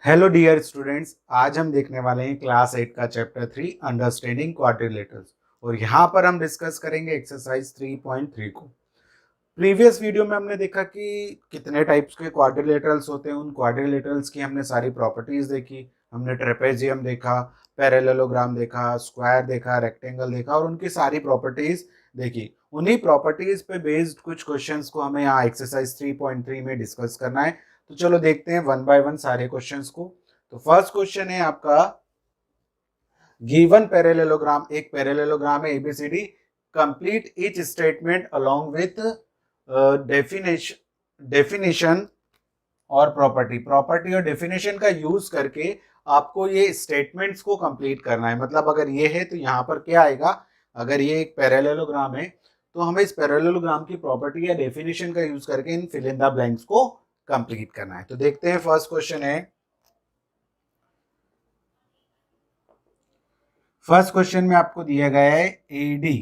Hello dear students, आज हम देखने वाले हैं क्लास 8 का चैप्टर 3 अंडरस्टैंडिंग क्वाड्रिलेटरल्स। और यहाँ पर हम डिस्कस करेंगे एक्सरसाइज 3.3 को। प्रीवियस वीडियो में हमने देखा कि कितने टाइप्स के क्वाड्रिलेटरल्स होते हैं। उन क्वाड्रिलेटरल्स की हमने सारी प्रॉपर्टीज देखी। हमने ट्रेपेजियम देखा, पैरेललोग्राम देखा, स्क्वायर देखा, रेक्टेंगल देखा और उनकी सारी प्रॉपर्टीज देखी। उन्हीं प्रॉपर्टीज पे बेस्ड कुछ क्वेश्चंस को हमें यहाँ एक्सरसाइज 3.3 में डिस्कस करना है। तो चलो देखते हैं वन बाय वन सारे क्वेश्चंस को। तो फर्स्ट क्वेश्चन है आपका, गिवन पैरेललोग्राम, एक पैरेललोग्राम है ABCD, complete each statement along with definition और प्रॉपर्टी और डेफिनेशन का यूज करके आपको ये स्टेटमेंट्स को कंप्लीट करना है। मतलब अगर ये है तो यहाँ पर क्या आएगा, अगर ये एक पैरेललोग्राम है तो हमें इस पैरेललोग्राम की प्रॉपर्टी या डेफिनेशन का यूज करके इन फिल इन द ब्लैंक्स को कंप्लीट करना है। तो देखते हैं, फर्स्ट क्वेश्चन है, फर्स्ट क्वेश्चन में आपको दिया गया है एडी।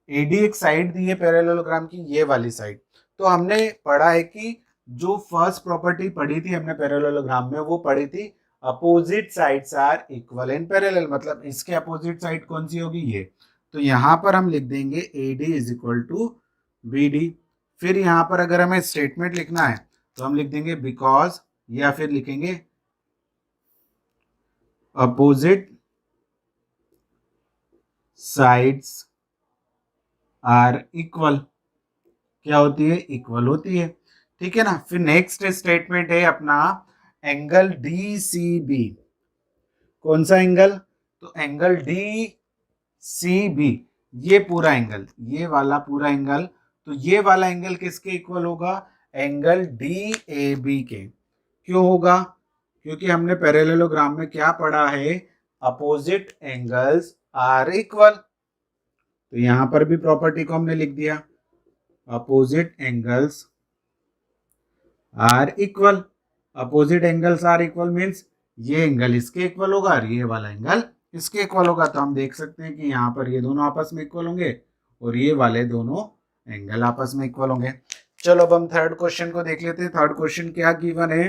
एडी एक साइड दी है पैरेललोग्राम की, ये वाली साइड। तो हमने पढ़ा है कि जो फर्स्ट प्रॉपर्टी पढ़ी थी हमने पैरेललोग्राम में, वो पढ़ी थी opposite sides are equal in parallel. मतलब इसके अपोजिट साइड कौन सी होगी, ये। तो यहां पर हम लिख देंगे AD is equal to B D. फिर यहां पर अगर हमें स्टेटमेंट लिखना है तो हम लिख देंगे बिकॉज, या फिर लिखेंगे अपोजिट साइड्स आर इक्वल। क्या होती है, इक्वल होती है। ठीक है ना। फिर नेक्स्ट स्टेटमेंट है अपना एंगल डी सी बी। कौन सा एंगल, तो एंगल डी सी बी, ये पूरा एंगल, ये वाला पूरा एंगल। तो ये वाला एंगल किसके इक्वल होगा, एंगल डी ए बी के। क्यों होगा, क्योंकि हमने पैरेललोग्राम में क्या पढ़ा है, अपोजिट एंगल्स आर इक्वल। तो यहां पर भी प्रॉपर्टी को हमने लिख दिया, opposite angles are equal. Opposite angles are equal means ये एंगल इसके इक्वल होगा और ये वाला एंगल इसके इक्वल होगा। तो हम देख सकते हैं कि यहाँ पर ये दोनों आपस में इक्वल होंगे और ये वाले दोनों एंगल आपस में इक्वल होंगे। चलो अब हम थर्ड क्वेश्चन को देख लेते हैं। थर्ड क्वेश्चन क्या गिवन है,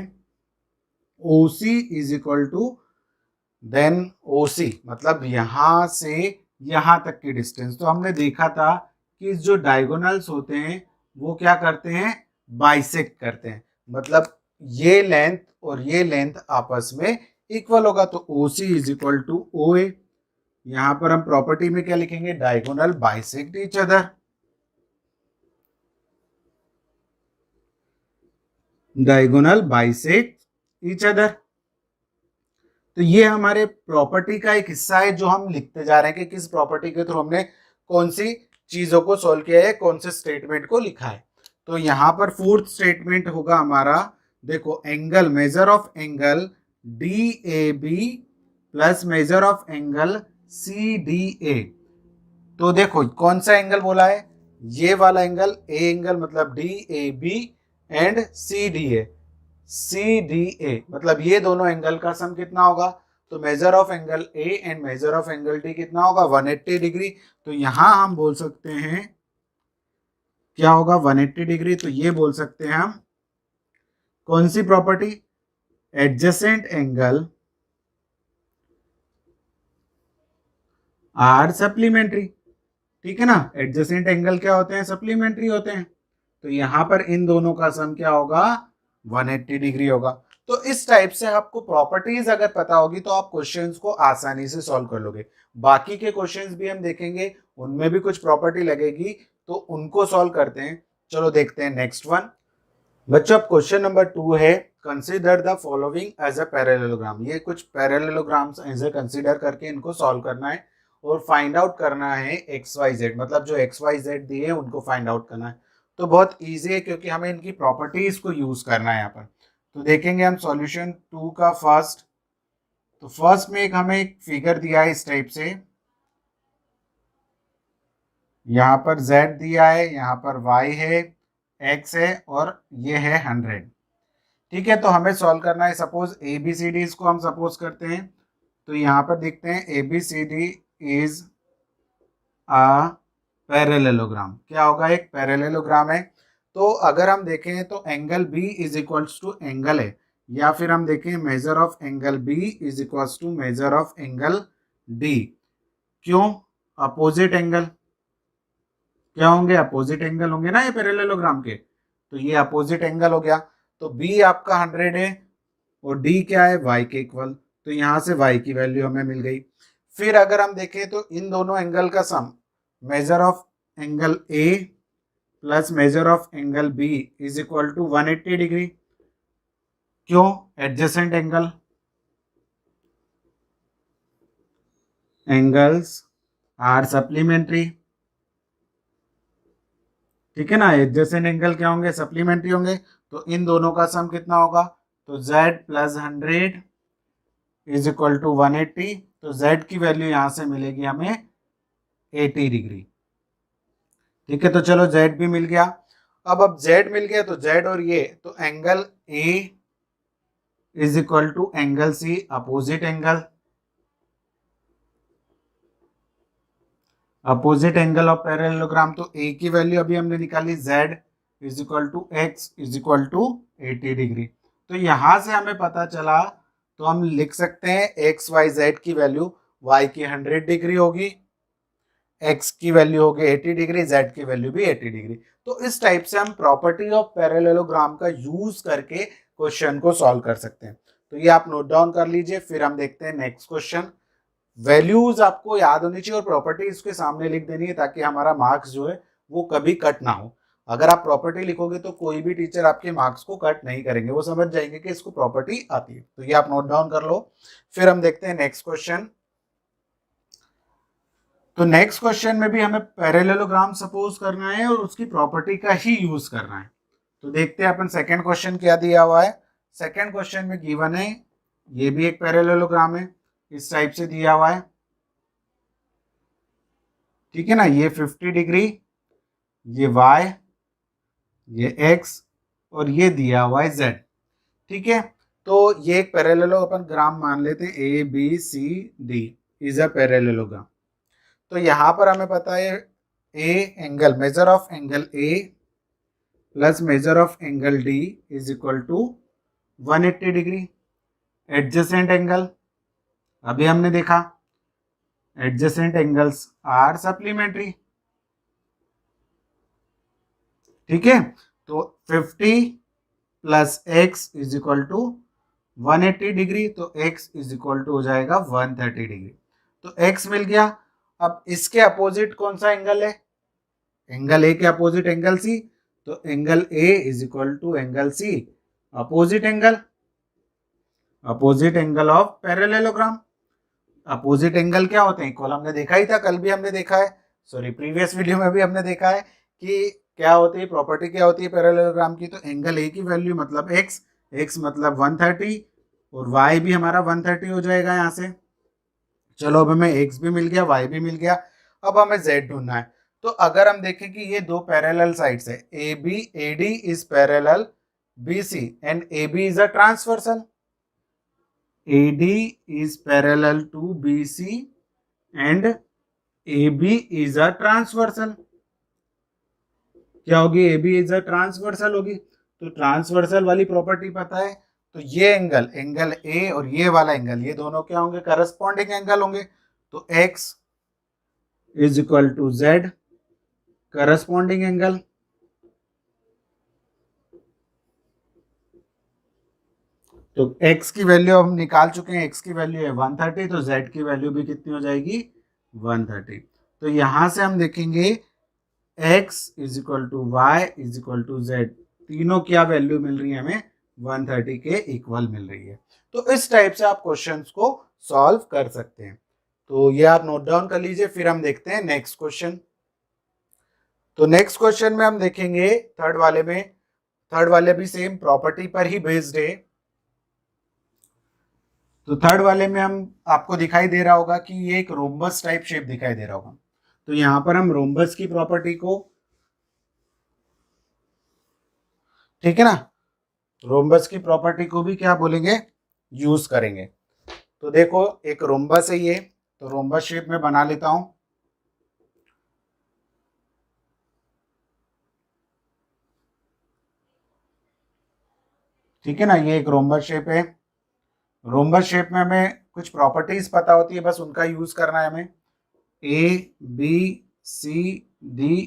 OC is equal to then OC, मतलब यहां से यहां तक की डिस्टेंस। तो हमने देखा था कि जो डायगोनल्स होते हैं वो क्या करते हैं, बाइसेक्ट करते हैं। मतलब ये लेंथ और ये लेंथ आपस में इक्वल होगा। तो OC is equal to OA। यहां पर हम प्रॉपर्टी में क्या लिखेंगे, diagonal bisect each other. Diagonal bisect each other. तो ये हमारे प्रॉपर्टी का एक हिस्सा है जो हम लिखते जा रहे हैं कि किस प्रॉपर्टी के थ्रू हमने कौन सी चीजों को सॉल्व किया है, कौन से स्टेटमेंट को लिखा है। तो यहां पर फोर्थ स्टेटमेंट होगा हमारा, देखो, angle, measure of angle D A B plus measure of angle C D A. तो देखो कौन सा एंगल बोला है, ये वाला एंगल, ए एंगल मतलब D A B and C D A. C D A मतलब ये दोनों एंगल का सम कितना होगा, तो measure of angle A and measure of angle D कितना होगा, 180 डिग्री। तो यहां हम बोल सकते हैं क्या होगा, 180 डिग्री। तो ये बोल सकते हैं हम कौन सी property, adjacent angle are supplementary. ठीक है ना, एडजेसेंट एंगल क्या होते हैं, सप्लीमेंट्री होते हैं। तो यहां पर इन दोनों का सम क्या होगा, 180 डिग्री होगा। तो इस टाइप से आपको प्रॉपर्टीज अगर पता होगी तो आप क्वेश्चंस को आसानी से सॉल्व कर लोगे। बाकी के क्वेश्चंस भी हम देखेंगे, उनमें भी कुछ प्रॉपर्टी लगेगी, तो उनको सॉल्व करते हैं। चलो देखते हैं नेक्स्ट वन। बच्चों अब क्वेश्चन नंबर 2 है, consider the following as a parallelogram. ये कुछ पैरेललोग्राम्स ऐसे कंसीडर करके इनको सॉल्व करना है और फाइंड आउट करना है XYZ, मतलब जो XYZ दिए उनको फाइंड आउट करना है। तो बहुत इजी है क्योंकि हमें इनकी प्रॉपर्टीज को यूज करना है यहाँ पर। तो देखेंगे हम सॉल्यूशन 2 का फर्स्ट। तो फर्स्ट में हमें एक फिगर दिया है इस टाइप से, यहाँ पर Z दिया है, यहाँ पर Y है, X है और ये है 100। ठीक है, तो हमें सॉल्व करना है। सपोज ABCD को हम सपोज करते हैं। तो यहाँ पर देखते हैं ABCD इज अ पैरेललोग्राम। क्या होगा, एक पैरेललोग्राम है। तो अगर हम देखें तो angle B is equals to angle है, या फिर हम देखें measure of angle B is equal to measure of angle D. क्यों? अपोजिट एंगल क्या होंगे? अपोजिट एंगल होंगे ना ये पैरेललोग्राम के, तो ये अपोजिट एंगल हो गया। तो बी आपका 100 है और डी क्या है? y के इक्वल, तो यहां से y की वैल्यू हमें मिल गई। फिर अगर हम देखें तो इन दोनों एंगल का sum measure of angle A plus measure of angle B is equal to 180 degree. क्यों? Adjacent angles are supplementary. ठीक है ना, एडजेसेंट एंगल क्या होंगे? सप्लीमेंट्री होंगे। तो इन दोनों का सम कितना होगा? तो z plus 100 is equal to 180। तो z की वैल्यू यहां से मिलेगी हमें 80 डिग्री। ठीक है, तो चलो z भी मिल गया। अब z मिल गया तो z और ये, तो angle a is equal to angle c opposite angle, opposite angle of parallelogram. तो a की वैल्यू अभी हमने निकाली z is equal to x is equal to 80 degree. तो यहां से हमें पता चला, तो हम लिख सकते हैं x y z की वैल्यू y की 100 डिग्री होगी, x की वैल्यू होगी 80 डिग्री, z की वैल्यू भी 80 डिग्री। तो इस टाइप से हम प्रॉपर्टी ऑफ पैरेललोग्राम का यूज करके क्वेश्चन को सॉल्व कर सकते हैं। तो ये आप नोट डाउन कर लीजिए। फिर हम देखते हैं नेक्स्ट क्वेश्चन। वैल्यूज आपको याद होनी चाहिए और प्रॉपर्टी इसके सामने लिख देनी है ताकि हमारा मार्क्स जो है वो कभी कट ना हो। अगर आप प्रॉपर्टी लिखोगे तो कोई भी टीचर आपके मार्क्स को कट नहीं करेंगे, वो समझ जाएंगे कि इसको प्रॉपर्टी आती है। तो ये आप नोट डाउन कर लो। फिर हम देखते हैं नेक्स्ट क्वेश्चन। तो नेक्स्ट क्वेश्चन में भी हमें पैरेललोग्राम सपोज करना है और उसकी प्रॉपर्टी का ही यूज करना है। तो देखते हैं अपन सेकंड क्वेश्चन क्या दिया हुआ है। सेकंड क्वेश्चन में गिवन है, ये भी एक पैरेललोग्राम है, इस टाइप से दिया हुआ है। ठीक है ना, ये 50 डिग्री, ये y, ये x और ये दिया हुआ है z। ठीक है, तो ये एक पैरेललोग्राम मान लेते हैं, A B C D is a parallelogram. तो यहां पर हमें पता है A angle, measure of angle A plus measure of angle D is equal to 180 degree. Adjacent angle अभी हमने देखा, एडजेसेंट एंगल्स आर सप्लीमेंट्री। ठीक है, तो 50 plus X is equal to 180 degree, तो x इज इक्वल टू हो जाएगा 130 degree. तो x मिल गया। अब इसके अपोजिट कौन सा एंगल है? एंगल ए के अपोजिट एंगल सी, तो angle A is equal to angle C opposite angle, opposite angle of parallelogram. Opposite angle क्या होते हैं? इक्वल हमने देखा ही था, कल भी हमने देखा है, सॉरी प्रीवियस वीडियो में भी हमने देखा है कि क्या होती है, प्रॉपर्टी क्या होती है पैरेललोग्राम की। तो एंगल ए की वैल्यू मतलब x, x मतलब 130 और y भी हमारा 130 हो जाएगा यहाँ से। चलो अब हमें x भी मिल गया, y भी मिल गया। अब हमें z ढूंढना है। तो अगर हम देखें कि ये दो पैरेलल साइड्स है, AB AD is parallel BC and AB is a transversal, AD is parallel to BC and AB is a transversal। क्या होगी? AB is a transversal होगी। तो ट्रांसवर्सल वाली प्रॉपर्टी पता है, तो ये एंगल, एंगल A और ये वाला एंगल, ये दोनों क्या होंगे? करस्पॉन्डिंग एंगल होंगे। तो X is equal to Z corresponding angle. तो x की वैल्यू हम निकाल चुके हैं, x की वैल्यू है 130, तो z की वैल्यू भी कितनी हो जाएगी? 130। तो यहां से हम देखेंगे x is equal to Y is equal to Z, तीनों क्या वैल्यू मिल रही है हमें? 130 के इक्वल मिल रही है। तो इस टाइप से आप क्वेश्चंस को सॉल्व कर सकते हैं। तो ये आप नोट डाउन कर लीजिए। फिर हम देखते हैं नेक्स्ट क्वेश्चन। तो नेक्स्ट क्वेश्चन में हम देखेंगे थर्ड वाले में, थर्ड वाले भी सेम प्रॉपर्टी पर ही बेस्ड है। तो थर्ड वाले में हम आपको दिखाई दे रहा होगा कि ये एक रोम्बस टाइप शेप दिखाई दे रहा होगा। तो यहां पर हम रोम्बस की प्रॉपर्टी को, ठीक है ना, रोम्बस की प्रॉपर्टी को भी क्या बोलेंगे? यूज करेंगे। तो देखो एक रोम्बस है ये, तो रोम्बस शेप में बना लेता हूं। ठीक है ना, ये एक रोम्बस शेप है। रोम्बस शेप में हमें कुछ प्रॉपर्टीज पता होती है, बस उनका यूज करना है हमें। ए बी सी डी,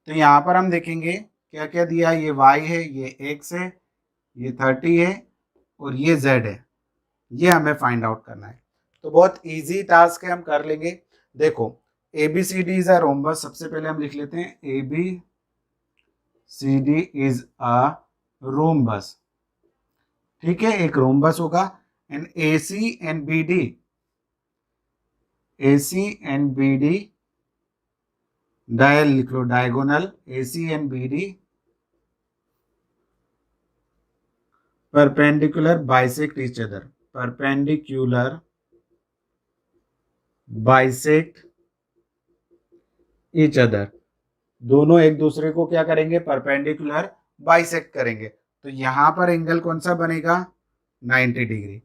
तो यहाँ पर हम देखेंगे क्या क्या दिया है। ये y है, ये x है, ये 30 है और ये z है। ये हमें फाइंड आउट करना है। तो बहुत इजी टास्क है, हम कर लेंगे। देखो A B C D is a rhombus, सबसे पहले हम लिख लेते हैं A B C D is a rhombus. ठीक है, एक रोम्बस होगा। And A C and B D, A C and B D diagonal लिख लो, diagonal A C and B D perpendicular bisect each other, perpendicular bisect each other, दोनों एक दूसरे को क्या करेंगे, परपेंडिकुलर बाइसेक्ट करेंगे। तो यहां पर एंगल कौन सा बनेगा, 90 डिग्री।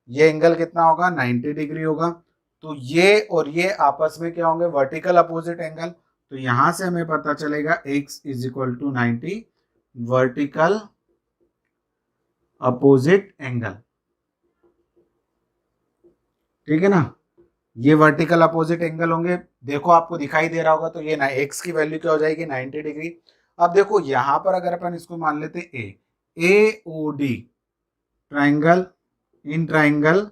ये एंगल कितना होगा, 90 डिग्री होगा। तो ये और ये आपस में क्या होंगे, वर्टिकल अपोजिट एंगल। तो यहां से हमें पता चलेगा x is equal to 90 vertical opposite angle. ठीक है ना, ये वर्टिकल अपोजिट एंगल होंगे। देखो आपको दिखाई दे रहा होगा, तो ये ना x की वैल्यू क्या हो जाएगी, 90 डिग्री। अब देखो यहां पर अगर अपन इसको मान लेते हैं A O D, triangle, in triangle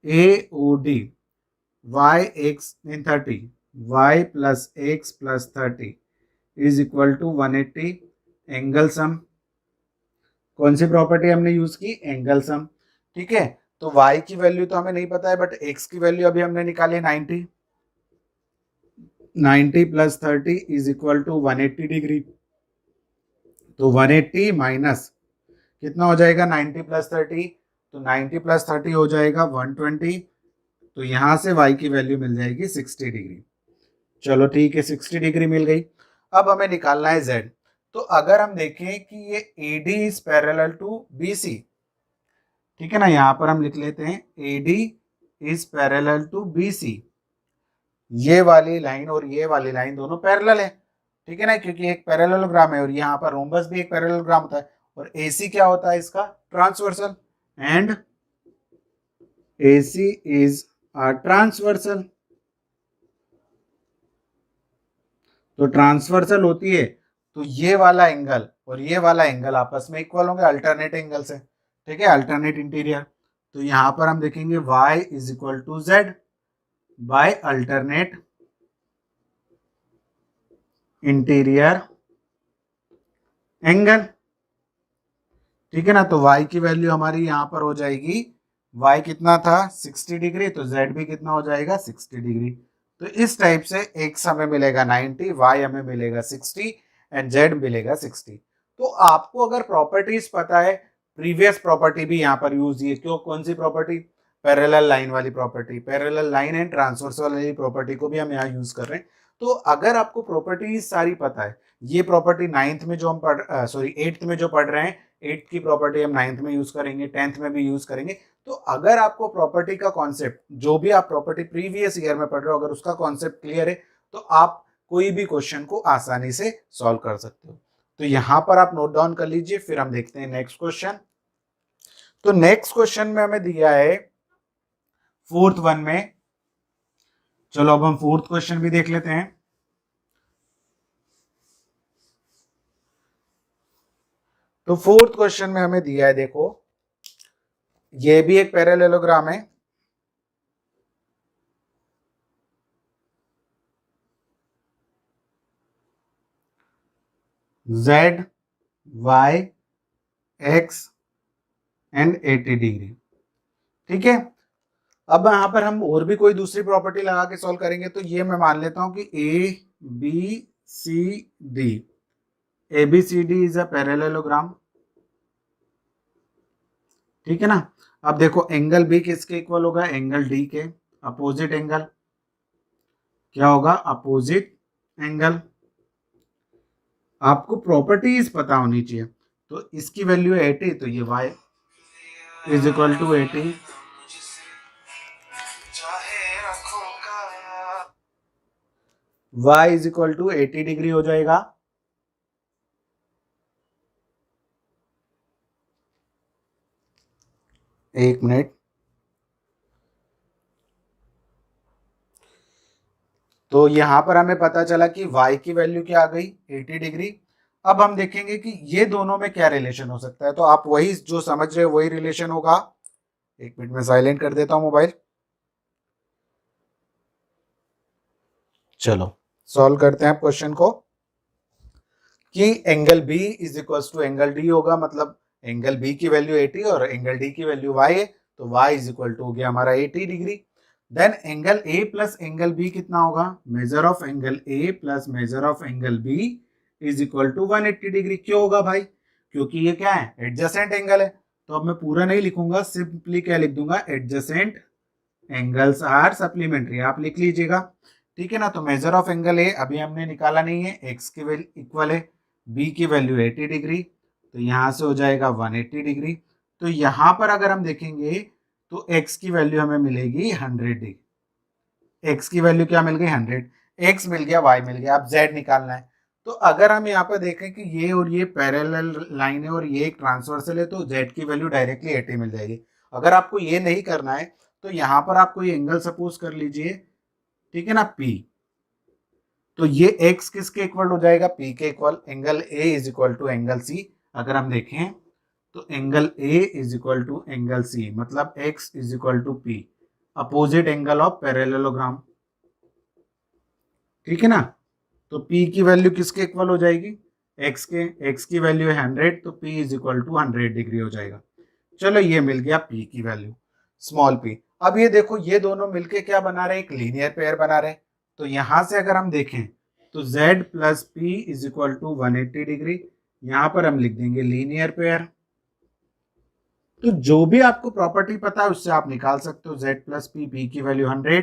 A O D y x in 30, y plus x plus 30 is equal to 180 angle sum. कौन सी प्रॉपर्टी हमने यूज की, एंगल सम। ठीक है, तो y की वैल्यू तो हमें नहीं पता है, बट x की वैल्यू अभी हमने निकाली 90। 90 plus 30 is equal to 180 degree. तो 180 माइनस कितना हो जाएगा, 90 प्लस 30, तो 90 प्लस 30 हो जाएगा 120। तो यहां से y की वैल्यू मिल जाएगी 60 डिग्री। चलो ठीक है, 60 डिग्री मिल गई। अब हमें निकालना है z। तो अगर हम देखें कि ये AD is parallel to BC, ठीक है ना, यहां पर हम लिख लेते हैं AD is parallel to BC। ये वाली लाइन और ये वाली लाइन दोनों पैरेलल है। ठीक है ना, क्योंकि एक पैरेललोग्राम है और यहाँ पर रोम्बस भी एक पैरेललोग्राम होता है। और AC क्या होता है इसका, transversal. And AC is transversal. तो ट्रांसवर्सल होती है तो ये वाला एंगल और ये वाला एंगल आपस में इक्वल होंगे, अल्टरनेट एंगल से। ठीक है, अल्टरनेट इंटीरियर। तो यहां पर हम देखेंगे y is equal to Z by alternate interior angle. ठीक है ना, तो y की वैल्यू हमारी यहां पर हो जाएगी, y कितना था 60 डिग्री, तो z भी कितना हो जाएगा 60 डिग्री। तो इस टाइप से x हमें मिलेगा 90, y हमें मिलेगा 60 एंड z मिलेगा 60। तो आपको अगर प्रॉपर्टीज पता है, प्रीवियस प्रॉपर्टी भी यहाँ पर यूज है। क्यों, कौन सी प्रॉपर्टी, पैरेलल लाइन वाली property, parallel line and transversal वाली प्रॉपर्टी को भी हम यहाँ यूज कर रहे हैं। तो अगर आपको प्रॉपर्टीज सारी पता है, ये प्रॉपर्टी नाइन्थ में जो हम पढ़ सॉरी 8th में जो पढ़ रहे हैं, 8th की प्रॉपर्टी हम 9th में यूज करेंगे, 10th में भी यूज करेंगे। तो अगर आपको प्रॉपर्टी का कॉन्सेप्ट, जो भी आप प्रॉपर्टी प्रीवियस ईयर में पढ़ रहे हो, अगर उसका कॉन्सेप्ट क्लियर है, तो आप कोई भी क्वेश्चन को आसानी से सॉल्व कर सकते हो। तो यहां पर आप नोट डाउन कर लीजिए, फिर हम देखते हैं नेक्स्ट क्वेश्चन। तो नेक्स्ट क्वेश्चन में हमें दिया है 4th वन में। चलो अब हम 4th क्वेश्चन भी देख लेते हैं। तो 4th क्वेश्चन में हमें दिया है, देखो ये भी एक पैरेललोग्राम है। Z Y X and 80 degree. ठीक है, अब यहां पर हम और भी कोई दूसरी प्रॉपर्टी लगा के सॉल्व करेंगे। तो ये मैं मान लेता हूं कि ABCD, ABCD is a parallelogram. ठीक है ना, अब देखो एंगल B किसके इक्वल होगा, एंगल D के। अपोजिट एंगल क्या होगा, अपोजिट एंगल। आपको प्रॉपर्टीज पता होनी चाहिए। तो इसकी वैल्यू है 80, तो ये y is equal to 80, y is equal to 80 degree हो जाएगा। एक मिनट। तो यहां पर हमें पता चला कि y की वैल्यू क्या आ गई 80 डिग्री। अब हम देखेंगे कि ये दोनों में क्या रिलेशन हो सकता है, तो आप वही जो समझ रहे हो वही रिलेशन होगा। एक मिनट में साइलेंट कर देता हूं मोबाइल। चलो सॉल्व करते हैं क्वेश्चन को कि angle B is equal to angle D होगा, मतलब एंगल बी की वैल्यू 80 और एंगल डी की वैल्यू y है, तो y इज इक्वल टू हो गया हमारा 80 degree. Then angle A plus angle B कितना होगा, measure of angle A plus measure of angle B is equal to 180 degree. क्यों होगा भाई, क्योंकि ये क्या है, एडजेसेंट एंगल है। तो अब मैं पूरा नहीं लिखूंगा, सिंपली क्या लिख दूंगा, एडजेसेंट एंगल्स आर सप्लीमेंट्री, आप लिख लीजिएगा। ठीक है ना। तो मेजर ऑफ एंगल ए अभी हमने निकाला नहीं है, एक्स के वैल्यू इक्वल है बी की वैल्यू 80 डिग्री, तो यहां से हो जाएगा 180 डिग्री। तो यहां पर अगर हम देखेंगे तो एक्स की वैल्यू हमें मिलेगी 100 डिग्री। एक्स की वैल्यू क्या मिल गई 100, एक्स मिल गया, वाई मिल गया, अब जेड निकालना है। तो अगर हम यहाँ पर देखें कि ये और ये पैरेलल लाइन है और ये एक ट्रांसवर्सल है, तो जेड की वैल्यू डायरेक्टली 80 मिल जाएगी। अगर आपको ये नहीं करना है तो यहाँ पर आप कोई एंगल सपोज कर लीजिए, ठीक है ना, पी। तो ये एक्स किसके इक्वल हो जाएगा, पी के equal. Angle A is equal to angle C अगर हम देखें तो angle A is equal to angle C, मतलब x is equal to P, opposite angle of parallelogram. ठीक है ना। तो P की वैल्यू किसके इक्वल हो जाएगी, x के। x की वैल्यू है 100, तो P is equal to 100 degree हो जाएगा। चलो ये मिल गया P की वैल्यू, स्मॉल p। अब ये देखो ये दोनों मिलके क्या बना रहे, एक लीनियर पेयर बना रहे। तो यहां से अगर हम देखें तो z plus P is equal to 180 degree, यहां पर हम लिख देंगे लीनियर पेयर। तो जो भी आपको प्रॉपर्टी पता है उससे आप निकाल सकते हो, z प्लस पी की वैल्यू 100,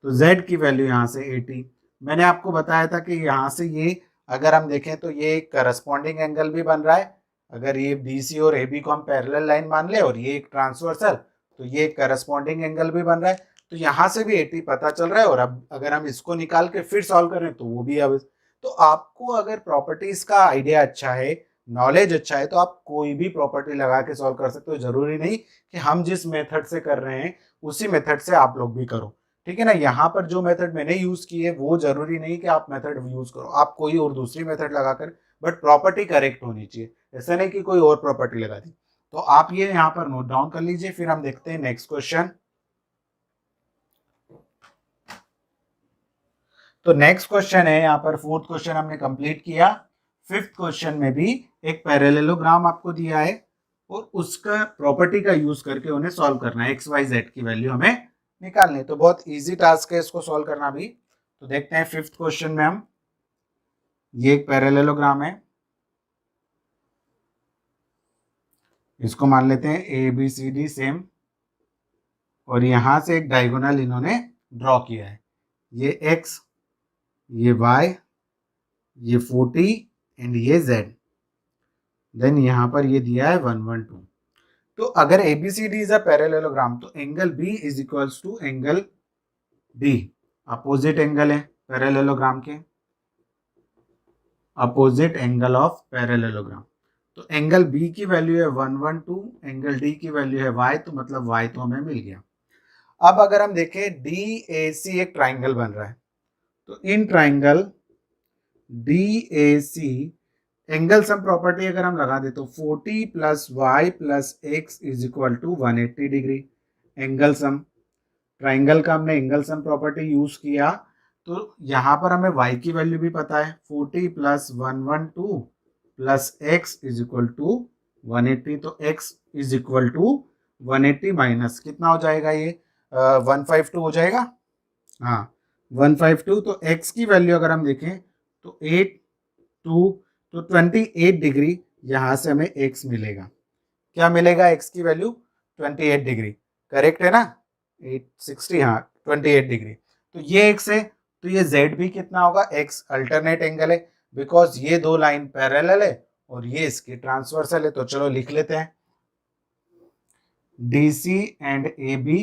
तो z की वैल्यू यहाँ से 80। मैंने आपको बताया था कि यहाँ से ये अगर हम देखें तो ये एक करस्पॉन्डिंग एंगल भी बन रहा है। अगर ये BC और AB को हम पैरेलल लाइन मान ले और ये एक ट्रांसवर्सल, तो ये एक करस्पॉन्डिंग एंगल भी बन रहा है। तो यहाँ से भी 80 पता चल रहा है, और अब अगर हम इसको निकाल के फिर सॉल्व करें तो वो भी अब। तो आपको अगर प्रॉपर्टीज का आइडिया अच्छा है, नॉलेज अच्छा है, तो आप कोई भी प्रॉपर्टी लगा के सॉल्व कर सकते हो। जरूरी नहीं कि हम जिस मेथड से कर रहे हैं उसी मेथड से आप लोग भी करो। ठीक है ना। यहाँ पर जो मेथड मैंने यूज की है वो जरूरी नहीं कि आप मेथड यूज करो, आप कोई और दूसरी मेथड लगाकर, बट प्रॉपर्टी करेक्ट होनी चाहिए। ऐसा नहीं कि कोई और प्रॉपर्टी लगा दी। तो आप ये यहाँ पर नोट डाउन कर लीजिए, फिर हम देखते हैं नेक्स्ट क्वेश्चन। तो नेक्स्ट क्वेश्चन है यहाँ पर, फोर्थ क्वेश्चन हमने कंप्लीट किया। फिफ्थ क्वेश्चन में भी एक पैरेललोग्राम आपको दिया है और उसका प्रॉपर्टी का यूज करके उन्हें सॉल्व करना है, एक्स वाई जेड की वैल्यू हमें निकालनी है। तो बहुत इजी टास्क है इसको सॉल्व करना भी। तो देखते हैं फिफ्थ क्वेश्चन में हम, ये एक पैरेललोग्राम है, इसको मान लेते हैं ABCD सेम, और यहां से एक डायगोनल इन्होंने ड्रॉ किया है, ये x, ये y, ये 40 एंड ये z। देन यहां पर ये दिया है 112। तो अगर ABCD इज अ पैरेललोग्राम तो angle B is equals to angle D, opposite angle है पैरेललोग्राम के, अपोजिट एंगल ऑफ पैरेललोग्राम। तो एंगल B की वैल्यू है 112, एंगल D की वैल्यू है y, तो मतलब y तो हमें मिल गया। अब अगर हम देखें DAC एक ट्राइंगल बन रहा है, तो in triangle DAC angle sum property अगर हम लगा दे तो 40 plus Y plus X is equal to 180 degree. Angle sum, triangle का हमने एंगल सम प्रॉपर्टी यूज किया, तो यहां पर हमें y की वैल्यू भी पता है, 40 plus 112 plus X is equal to 180। तो x is equal to 180 minus कितना हो जाएगा, ये 152 हो जाएगा। हाँ 152। तो x की वैल्यू अगर हम देखें तो 2, तो 28 डिग्री यहां से हमें x मिलेगा। क्या मिलेगा, x की वैल्यू 28 डिग्री, करेक्ट है ना, 860, हाँ 28 डिग्री। तो ये x है, तो ये z भी कितना होगा, x अल्टरनेट एंगल है, बिकॉज ये दो लाइन पैरेलल है और ये इसकी ट्रांसवर्सल है। तो चलो लिख लेते हैं, DC and AB,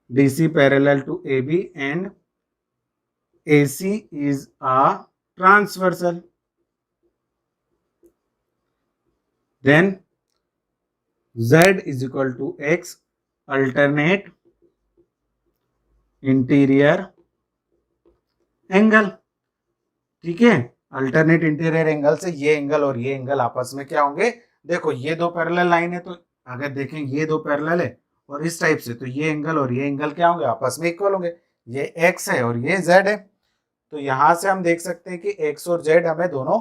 DC parallel to AB and AC is a transversal. Then z is equal to x alternate interior angle. ठीक है, अल्टरनेट इंटीरियर एंगल से ये एंगल और ये एंगल आपस में क्या होंगे, देखो ये दो पैरेलल लाइन है, तो अगर देखें ये दो पैरेलल है और इस टाइप से, तो ये एंगल और ये एंगल क्या होंगे, आपस में इक्वल होंगे। ये x है और ये z है, तो यहां से हम देख सकते हैं कि x और z हमें दोनों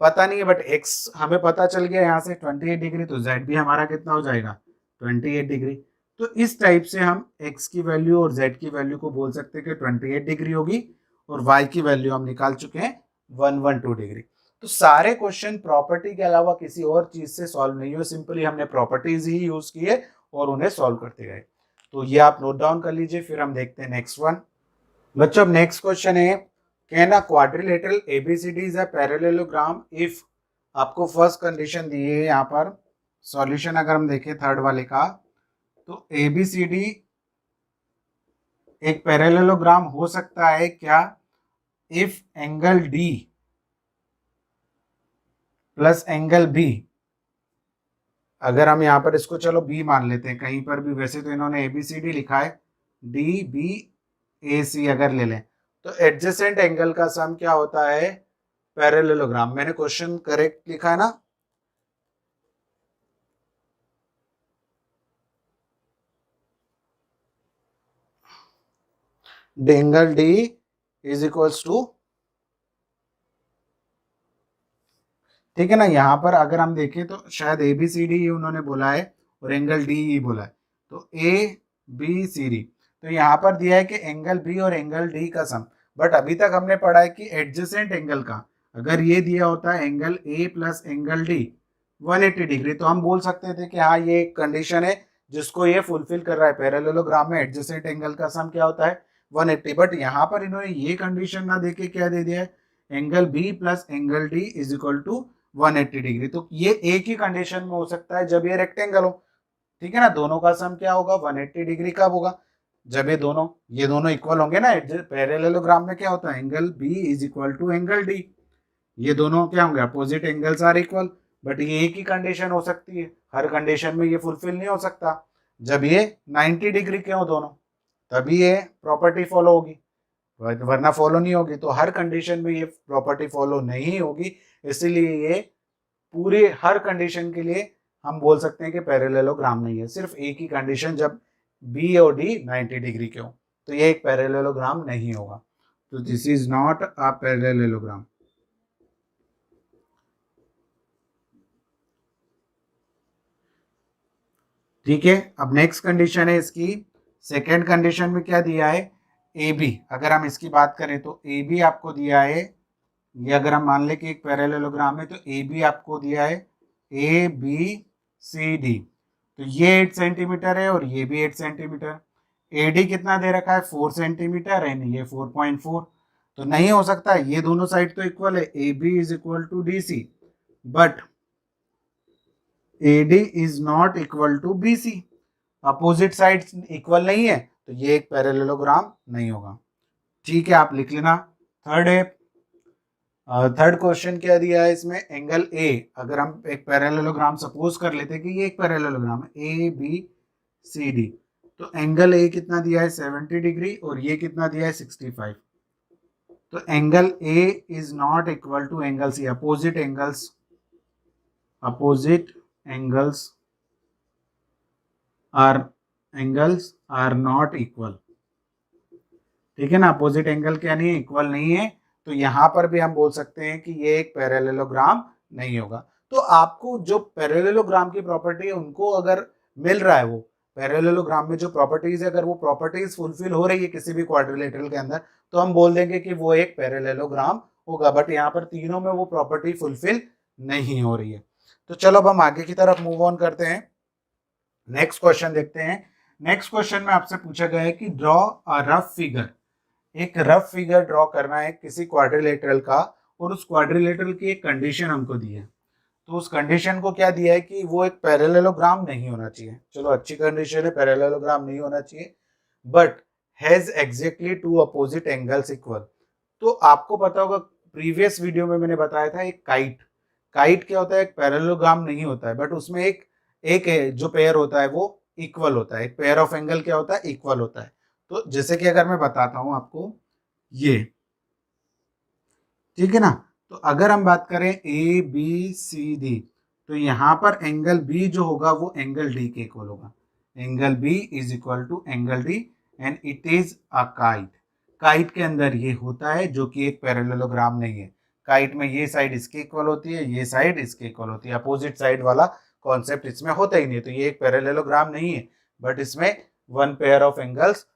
पता नहीं है, बट x हमें पता चल गया यहाँ से 28 डिग्री, तो z भी हमारा कितना हो जाएगा 28 डिग्री। तो इस टाइप से हम x की वैल्यू और z की वैल्यू को बोल सकते हैं कि 28 डिग्री होगी, और y की वैल्यू हम निकाल चुके हैं 112 डिग्री। तो सारे क्वेश्चन प्रॉपर्टी के अलावा किसी और चीज से सॉल्व नहीं हुए, सिंपली हमने प्रॉपर्टीज ही यूज की है और उन्हें सॉल्व करते गए। तो ये आप नोट डाउन कर लीजिए, फिर हम देखते हैं नेक्स्ट वन। बच्चों अब नेक्स्ट क्वेश्चन है, can a quadrilateral ABCD is a parallelogram if, आपको फर्स्ट कंडीशन दी है यहाँ पर। सॉल्यूशन अगर हम देखें थर्ड वाले का, तो एबीसीडी एक पैरेललोग्राम हो सकता है क्या, if angle D plus angle B, अगर हम यहाँ पर इसको चलो बी मान लेते हैं कहीं पर भी, वैसे तो इन्होंने एबीसीडी लिखा है, डी बी ए सी अगर ले लें, तो एडजेसेंट एंगल का सम क्या होता है, पैरेललोग्राम। मैंने क्वेश्चन करेक्ट लिखा है ना, angle D is equals to, ठीक है ना। यहाँ पर अगर हम देखें तो शायद ए बी सी डी उन्होंने बोला है और एंगल डी ही बोला है, तो ए बी सी डी, तो यहाँ पर दिया है कि एंगल बी और एंगल डी का सम, बट अभी तक हमने पढ़ा है कि एडजेसेंट एंगल का, अगर ये दिया होता है angle A plus angle D 180 degree, तो हम बोल सकते थे कि हाँ ये एक कंडीशन है जिसको ये फुलफिल कर रहा है, पैरेललोग्राम में एडजेसेंट एंगल का सम क्या होता है 180। बट यहाँ पर इन्होंने ये कंडीशन ना देके क्या दे दिया है, angle B plus angle D is equal to 180 degree. तो ये एक ही कंडीशन में हो सकता है जब ये रेक्टेंगल हो, ठीक है ना। दोनों का सम क्या होगा 180 डिग्री कब होगा, जब ये दोनों इक्वल होंगे ना। पैरेललोग्राम में क्या होता है, angle B is equal to angle D, ये दोनों क्या होंगे, opposite angles are equal. But ये एक ही कंडीशन हो सकती है, हर कंडीशन में ये फुलफिल नहीं हो सकता। जब ये 90 डिग्री के हो दोनों, तभी ये प्रॉपर्टी फॉलो होगी, वरना फॉलो नहीं होगी। तो हर कंडीशन में ये प्रॉपर्टी फॉलो नहीं होगी, इसीलिए ये पूरे हर कंडीशन के लिए हम बोल सकते हैं कि पैरेललोग्राम नहीं है। सिर्फ एक ही कंडीशन जब बी और डी 90 डिग्री के हो, तो ये एक पैरेललोग्राम नहीं होगा। तो this is not a parallelogram. ठीक है, अब नेक्स्ट कंडीशन है इसकी, सेकेंड कंडीशन में क्या दिया है, ए बी, अगर हम इसकी बात करें तो ए बी आपको दिया है, ये अगर हम मान लें कि एक पैरेललोग्राम है, तो ए बी आपको दिया है ए बी सी डी, तो ये 8 सेंटीमीटर है और ये भी 8 सेंटीमीटर। ए डी कितना दे रखा है 4 सेंटीमीटर एंड ये 4.4, तो नहीं हो सकता, ये दोनों साइड तो इक्वल है, A B is equal to D C, but A D is not equal to B C, opposite side equal नहीं है, तो ये एक पैरेललोग्राम नहीं होगा। ठीक है, आप लिख लेना। थर्ड है, थर्ड क्वेश्चन क्या दिया है इसमें, एंगल ए, अगर हम एक पैरेललोग्राम सपोज कर लेते हैं कि ये एक पैरेललोग्राम है ए बी सी डी, तो एंगल ए कितना दिया है 70 डिग्री और ये कितना दिया है 65, तो angle A is not equal to angle C, opposite angles are not equal. ठीक है ना, अपोजिट एंगल क्या नहीं है, इक्वल नहीं है, तो यहां पर भी हम बोल सकते हैं कि ये एक पैरेललोग्राम नहीं होगा। तो आपको जो पैरेललोग्राम की प्रॉपर्टी है उनको अगर मिल रहा है, वो पैरेललोग्राम में जो प्रॉपर्टीज है, अगर वो प्रॉपर्टीज फुलफिल हो रही है किसी भी क्वाड्रिलेटरल के अंदर, तो हम बोल देंगे कि वो एक पैरेललोग्राम होगा। बट यहाँ पर तीनों में वो प्रॉपर्टी फुलफिल नहीं हो रही है। तो चलो अब हम आगे की तरफ मूव ऑन करते हैं, नेक्स्ट क्वेश्चन देखते हैं। नेक्स्ट क्वेश्चन में आपसे पूछा गया है कि ड्रॉ अ रफ फिगर, एक रफ फिगर ड्रॉ करना है किसी क्वाड्रिलेटरल का, और उस क्वाड्रिलेटरल की एक कंडीशन हमको दी है। तो उस कंडीशन को क्या दिया है कि वो एक पैरेललोग्राम नहीं होना चाहिए। चलो अच्छी कंडीशन है, पैरेललोग्राम नहीं होना चाहिए, but has exactly two opposite angles equal. तो आपको पता होगा, प्रीवियस वीडियो में मैंने बताया था, एक काइट क्या होता है, एक पैरेललोग्राम नहीं होता है, बट उसमें एक एक जो पेयर होता है वो इक्वल होता है, एक पेयर ऑफ एंगल क्या होता है, इक्वल होता है। तो जैसे कि अगर मैं बताता हूं आपको ये, ठीक है ना, तो अगर हम बात करें ए बी सी डी, तो यहां पर एंगल बी जो होगा वो एंगल डी के इक्वल होगा। Angle B is equal to angle D and it is a kite. Kite के अंदर ये होता है जो कि एक पैरेललोग्राम नहीं है। काइट में ये साइड इसके इक्वल होती है, ये साइड इसके इक्वल होती है, अपोजिट साइड वाला कॉन्सेप्ट इसमें होता ही नहीं। तो ये एक पैरेललोग्राम नहीं है, बट इसमें one pair of angles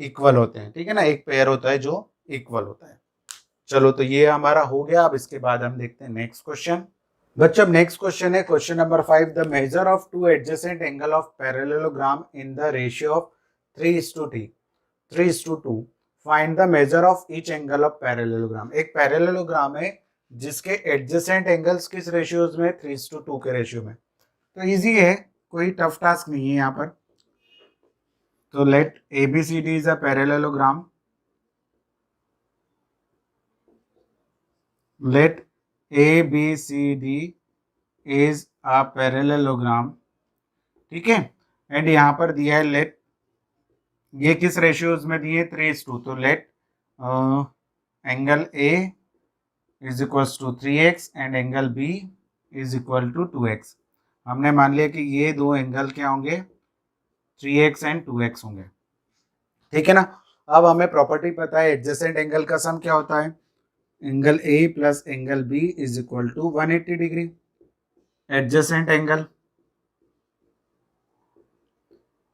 equal होते हैं, ठीक है ना, एक पेयर होता है जो इक्वल होता है। चलो तो ये हमारा हो गया। अब इसके बाद हम देखते हैं नेक्स्ट क्वेश्चन। बच्चों अब नेक्स्ट क्वेश्चन है question number 5, the measure of two adjacent angle of parallelogram in the ratio of 3:2। Find the measure of each angle of parallelogram. एक पैरेललोग्राम है जिसके एडजेसेंट एंगल्स किस रेशियोज में, 3:2 के रेशियो में। तो इजी है, कोई टफ टास्क नहीं है यहाँ पर। तो let ABCD is a parallelogram. Let ABCD is a parallelogram, ठीक है। एंड यहाँ पर दिया है लेट, ये किस रेशियोज में दिए, 3:2। तो let angle A is equal to 3x and angle B is equal to 2x। हमने मान लिया कि ये दो एंगल क्या होंगे, 3x एंड 2x होंगे, ठीक है ना। अब हमें प्रॉपर्टी पता है एडजेसेंट एंगल का सम क्या होता है, angle A plus angle B is equal to 180 degree. Adjacent angle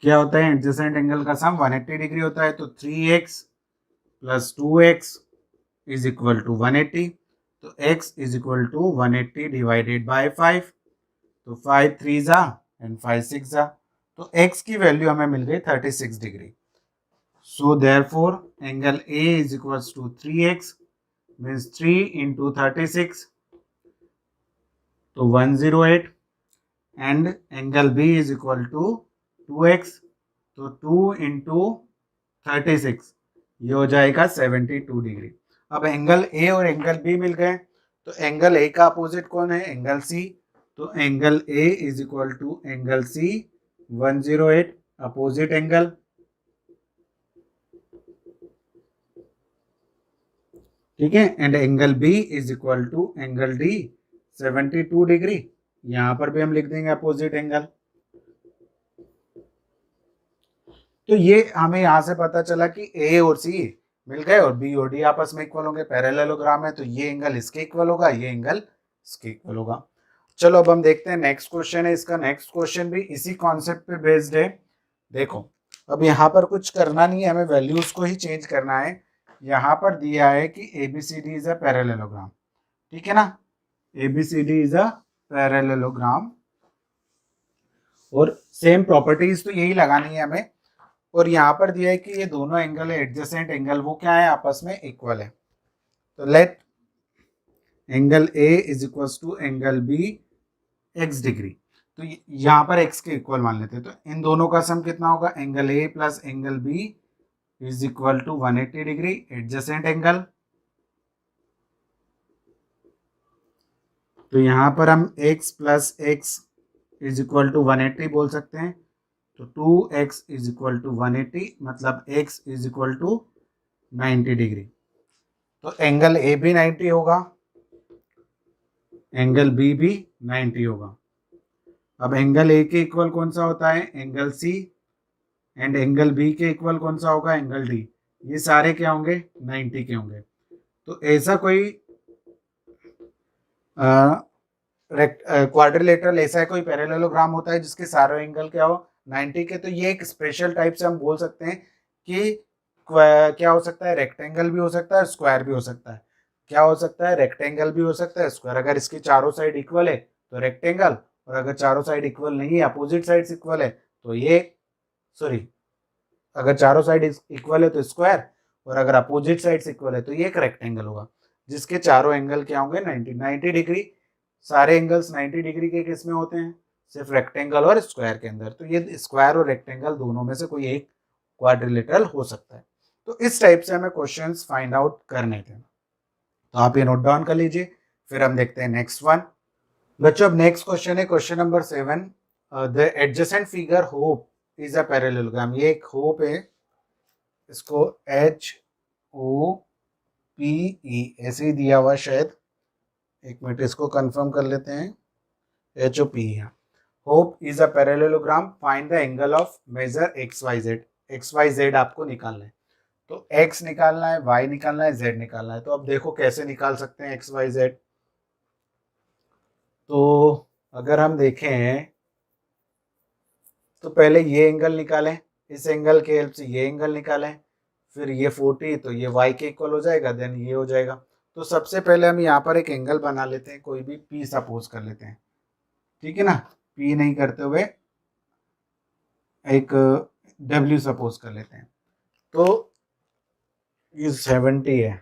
क्या होता है, एडजेसेंट एंगल का सम 180 डिग्री होता है। तो 3x plus 2x is equal to 180। तो x is equal to 180 divided by 5। तो 5 3 जा एंड 5 6 जा, तो x की वैल्यू हमें मिल गई 36 degree. So therefore angle A is equal to 3x means 3 into 36, तो 108 and angle B is equal to 2x, तो 2 into 36 ये हो जाएगा 72 डिग्री। अब एंगल A और एंगल B मिल गए, तो एंगल A का अपोजिट कौन है, एंगल C। तो angle A is equal to angle C 108 opposite angle, ठीक है। And angle B is equal to angle D 72 degree. यहां पर भी हम लिख देंगे अपोजिट एंगल। तो ये हमें यहां से पता चला कि A और C मिल गए और B और D आपस में इक्वल होंगे, पैरेललोग्राम है, तो ये एंगल इसके इक्वल होगा, ये एंगल इसके इक्वल होगा। चलो अब हम देखते हैं नेक्स्ट क्वेश्चन है। इसका नेक्स्ट क्वेश्चन भी इसी कॉन्सेप्ट पे बेस्ड है। देखो अब यहाँ पर कुछ करना नहीं है, हमें वैल्यूज को ही चेंज करना है। यहाँ पर दिया है कि ABCD इज अ पैरेललोग्राम, ठीक है ना, ABCD इज अ पैरेललोग्राम, और सेम प्रॉपर्टीज तो यही लगानी है हमें। और यहाँ पर दिया है कि ये दोनों एंगल है एडजेसेंट एंगल, वो क्या है, आपस में इक्वल है। तो let angle A is equal to angle B x degree. तो यहाँ पर x के इक्वल मान लेते हैं। तो इन दोनों का सम कितना होगा, angle A plus angle B is equal to 180 degree adjacent angle. तो यहाँ पर हम x plus x is equal to 180 बोल सकते हैं। तो 2x इज इक्वल टू 180 मतलब x is equal to 90 degree. तो एंगल A भी 90 होगा, एंगल B भी 90 होगा। अब एंगल A के इक्वल कौन सा होता है, angle C, and angle B के इक्वल कौन सा होगा, एंगल D। ये सारे क्या होंगे, 90 के होंगे। तो ऐसा कोई क्वाड्रिलेटरल ऐसा कोई पैरेललोग्राम होता है जिसके सारे एंगल क्या हो, 90 के। तो ये एक स्पेशल टाइप से हम बोल सकते हैं कि क्या हो सकता है, रेक्टेंगल भी हो सकता है, स्क्वायर भी हो सकता है। क्या हो सकता है, रेक्टेंगल भी हो सकता है, स्क्वायर। अगर इसकी चारों साइड इक्वल है तो रेक्टेंगल, और अगर चारों साइड इक्वल नहीं है, अपोजिट साइड्स इक्वल है, तो ये सॉरी अगर चारों साइड इक्वल है तो स्क्वायर, और अगर अपोजिट साइड्स इक्वल है तो ये एक रेक्टेंगल होगा जिसके चारों एंगल क्या होंगे, 90 डिग्री। सारे एंगल्स 90 डिग्री के किस में होते हैं, सिर्फ रेक्टेंगल और स्क्वायर के अंदर। तो ये स्क्वायर और रेक्टेंगल दोनों में से कोई एक क्वाड्रिलेटरल हो सकता है। तो इस टाइप से हमें क्वेश्चंस फाइंड आउट करने थे। तो आप ये नोट डाउन कर लीजिए, फिर हम देखते हैं नेक्स्ट वन। बच्चों अब नेक्स्ट क्वेश्चन है question number 7, the adjacent figure hope is a parallelogram, ये एक होप है, इसको HOPE ऐसे ही दिया हुआ शायद, एक मिनट इसको कंफर्म कर लेते हैं, HOPE है। HOPE is a parallelogram, find the angle of measure XYZ, XYZ आपको निकालना है, तो x निकालना है, y निकालना है, z निकालना है। तो अब देखो कैसे निकाल सकते हैं XYZ। तो अगर हम देखें तो पहले ये एंगल निकालें, इस एंगल के हेल्प से ये एंगल निकालें, फिर ये 40 तो ये y के इक्वल हो जाएगा, देन ये हो जाएगा। तो सबसे पहले हम यहाँ पर एक एंगल बना लेते हैं, कोई भी P सपोज कर लेते हैं, ठीक है ना, P नहीं करते हुए एक W सपोज कर लेते हैं, तो ये 70 है,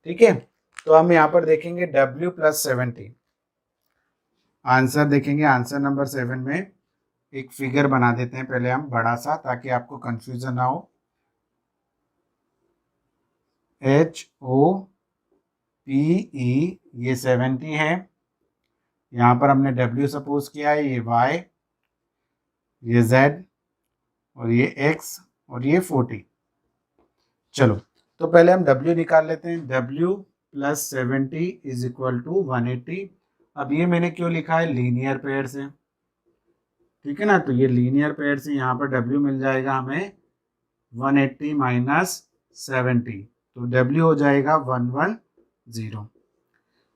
ठीक है। तो हम यहाँ पर देखेंगे W + 70, आंसर देखेंगे, आंसर नंबर 7 में एक फिगर बना देते हैं पहले हम बड़ा सा, ताकि आपको कंफ्यूजन ना हो। HOPE ये 70 है, यहाँ पर हमने W सपोज किया है, ये Y, ये Z और ये X और ये 40। चलो तो पहले हम W निकाल लेते हैं, W + 70 = 180। अब ये मैंने क्यों लिखा है, लीनियर पेयर से, ठीक है ना, तो ये लीनियर पेयर से यहाँ पर W मिल जाएगा हमें 180 - 70, तो W हो जाएगा 110।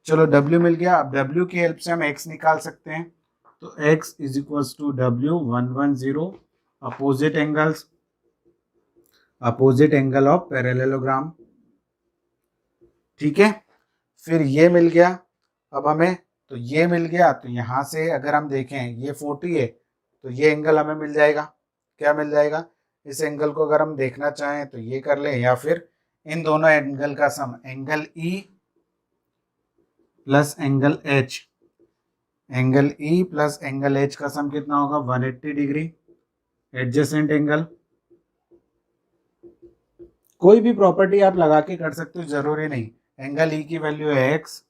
चलो W मिल गया। अब W की हेल्प से हम X निकाल सकते हैं, तो X = W 110, opposite angles, opposite angle of parallelogram, ठीक है। फिर ये मिल गया, अब हमें तो ये मिल गया, तो यहाँ से अगर हम देखें ये 40 है, तो ये एंगल हमें मिल जाएगा, क्या मिल जाएगा, इस एंगल को अगर हम देखना चाहें तो ये कर लें, या फिर इन दोनों एंगल का sum, angle E plus angle H, angle E plus angle H का सम कितना होगा, 180 डिग्री, एडजेसेंट एंगल। कोई भी प्रॉपर्टी आप लगा के कर सकते हो, जरूरी नहीं, एंगल E की वैल्यू है X,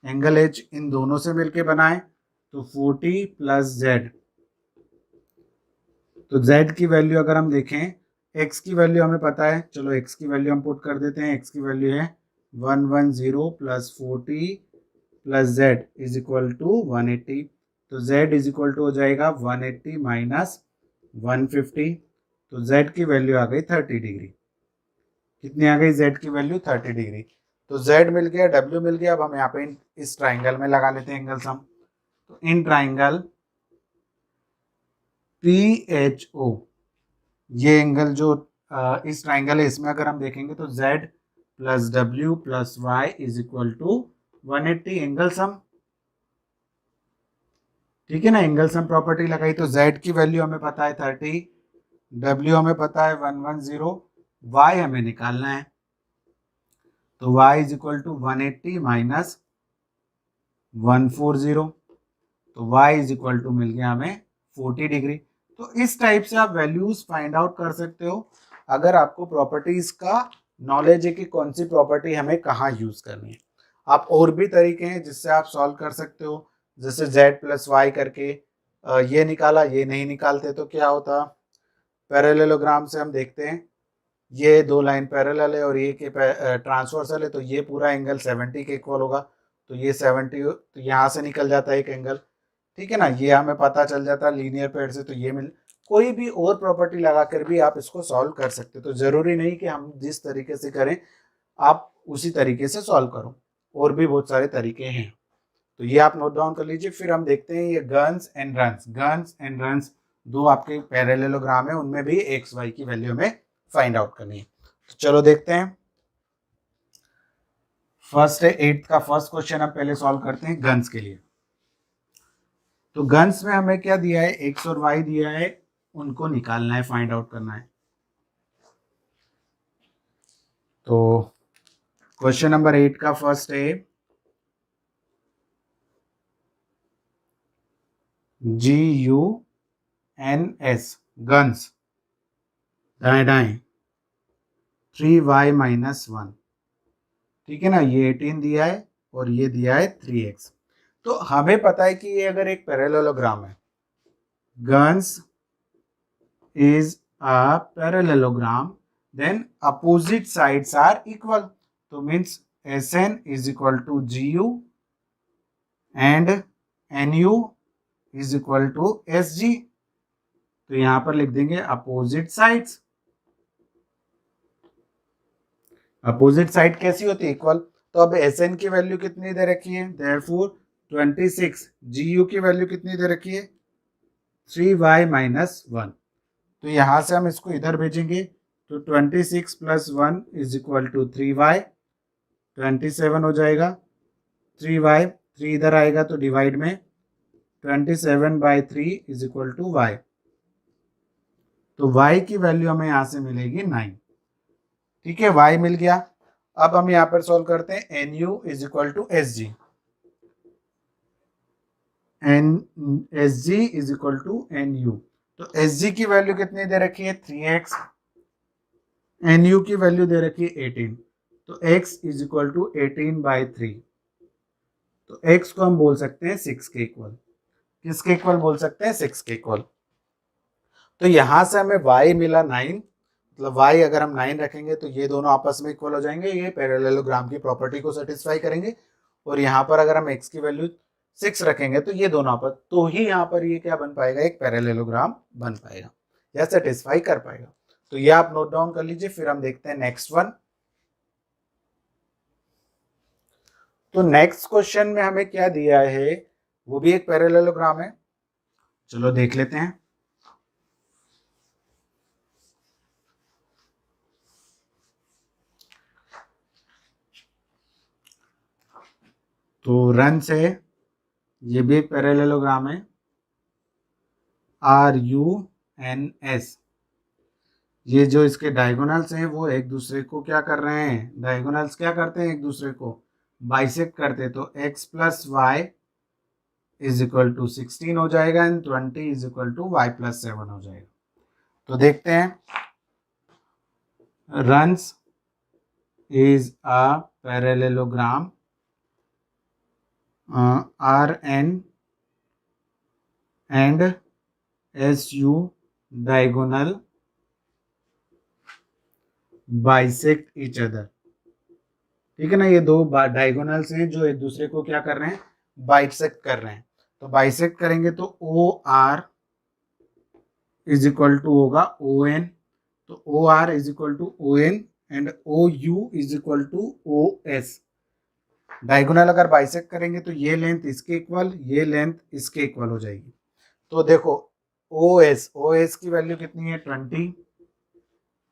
एंगल H इन दोनों से मिलके बनाए तो 40 + Z, तो Z की वैल्यू अगर हम देखें, X की वैल्यू हमें पता है, चलो X की वैल्यू हम पुट कर देते हैं, X की वैल्यू है 110 + 40 + Z = 180, तो Z = हो जाएगा 180 - 150, तो Z की वैल्यू आ गई 30 डिग्री। कितनी आ गई Z की वैल्यू, 30 डिग्री। तो Z मिल गया, W मिल गया। अब हम यहाँ पे इस ट्राइंगल में लगा लेते हैं एंगल सम, तो इन ट्राइंगल PHO, ये एंगल जो इस ट्राइंगल है, इसमें अगर हम देखेंगे तो Z + W + Y = 180 angle sum, ठीक है ना। एंगल सम प्रॉपर्टी लगाई तो Z की वैल्यू हमें पता है 30, W हमें पता है 110, Y हमें निकालना है, तो Y = 180 - 140, तो Y = मिल गया हमें 40 डिग्री। तो इस टाइप से आप वैल्यूज फाइंड आउट कर सकते हो, अगर आपको प्रॉपर्टीज का नॉलेज है कि कौन सी प्रॉपर्टी हमें कहाँ यूज करनी है। आप और भी तरीके हैं जिससे आप सॉल्व कर सकते हो, जैसे Z + Y करके ये निकाला, ये नहीं निकालते तो क्या होता, पैरेललोग्राम से हम देखते हैं, ये दो लाइन पैरेलल है और ये के ट्रांसवर्सल है, तो ये पूरा एंगल 70 के इक्वल होगा, तो ये 70, तो यहाँ से निकल जाता है एक एंगल, ठीक है ना, ये हमें पता चल जाता है लीनियर पेयर से, तो ये मिल, कोई भी और प्रॉपर्टी लगाकर भी आप इसको सॉल्व कर सकते हो। तो जरूरी नहीं कि हम जिस तरीके से करें आप उसी तरीके से सॉल्व करो, और भी बहुत सारे तरीके हैं, तो ये आप नोट डाउन कर लीजिए। फिर हम देखते हैं ये guns and runs, guns and runs दो आपके पैरेललोग्राम है, उनमें भी एक्स वाई की वैल्यू हमें फाइंड आउट करनी है। तो चलो देखते हैं, फर्स्ट है 8th का फर्स्ट क्वेश्चन हम पहले सॉल्व करते हैं गन्स के लिए। तो गन्स में हमें क्या दिया है, एक्स और वाई दिया है, उनको निकालना है, फाइंड आउट करना है। तो क्वेश्चन नंबर 8 का फर्स्ट है GUNS, गन्स, दाएं दाएं 3y - 1, ठीक है ना, ये 18 दिया है और ये दिया है 3x। तो हमें पता है कि ये अगर एक पैरेललोग्राम है, guns is a parallelogram, then opposite sides are equal. तो means SN is equal to GU and NU is equal to SG. तो यहां पर लिख देंगे अपोजिट साइड्स। अपोजिट साइड कैसी होती है? इक्वल। तो अब SN की वैल्यू कितनी दे रखी है? देयरफॉर 26। GU की वैल्यू कितनी दे रखी है? 3y minus 1। तो यहां से हम इसको इधर भेजेंगे तो 26 plus 1 is equal to 3y, 27 हो जाएगा। 3y 3 इधर आएगा तो डिवाइड में 27/3 इज इक्वल टू y। तो y की वैल्यू हमें यहां से मिलेगी 9। ठीक है, y मिल गया। अब हम यहां पर सॉल्व करते हैं। NU is equal to SG, SG is equal to NU। तो SG की वैल्यू कितनी दे रखी है? 3x। NU की वैल्यू दे रखी है 18। तो x इज इक्वल टू 18/3। तो x को हम बोल सकते हैं 6 के इक्वल। किसके इक्वल बोल सकते हैं? 6 के इक्वल। तो यहां से हमें y मिला 9, मतलब y अगर हम 9 रखेंगे तो ये दोनों आपस में इक्वल हो जाएंगे, ये पैरेललोग्राम की प्रॉपर्टी को सेटिस्फाई करेंगे। और यहाँ पर अगर हम x की वैल्यू 6 रखेंगे तो ये दोनों आपस, तो ही यहाँ पर ये क्या बन पाएगा? एक पैरेललोग्राम बन पाएगा या सेटिस्फाई कर पाएगा। तो ये आप नोट डाउन कर लीजिए। फिर हम देखते हैं नेक्स्ट वन। तो नेक्स्ट क्वेश्चन में हमें क्या दिया है? वो भी एक पैरेललोग्राम है। चलो देख लेते हैं। तो रन से ये भी एक पैरेललोग्राम है। RUNS, ये जो इसके डायगोनल्स हैं वो एक दूसरे को क्या कर रहे हैं? डायगोनल्स क्या करते हैं? एक दूसरे को बाइसेक्ट करते हैं। तो x plus y is equal to 16 हो जाएगा and 20 is equal to y plus 7 हो जाएगा। तो देखते हैं। RUNS is a parallelogram, RN and SU diagonal bisect each other. ठीक है ना, ये दो डायगोनल्स हैं जो एक दूसरे को क्या कर रहे हैं? बाइसेक्ट कर रहे हैं। तो बाइसेक्ट करेंगे तो OR इज इक्वल टू होगा ON। तो OR is equal to ON and OU is equal to OS। Diagonal अगर बाइसेक्ट करेंगे तो ये लेंथ इसके इक्वल, ये लेंथ इसके इक्वल हो जाएगी। तो देखो OS की वैल्यू कितनी है? 20।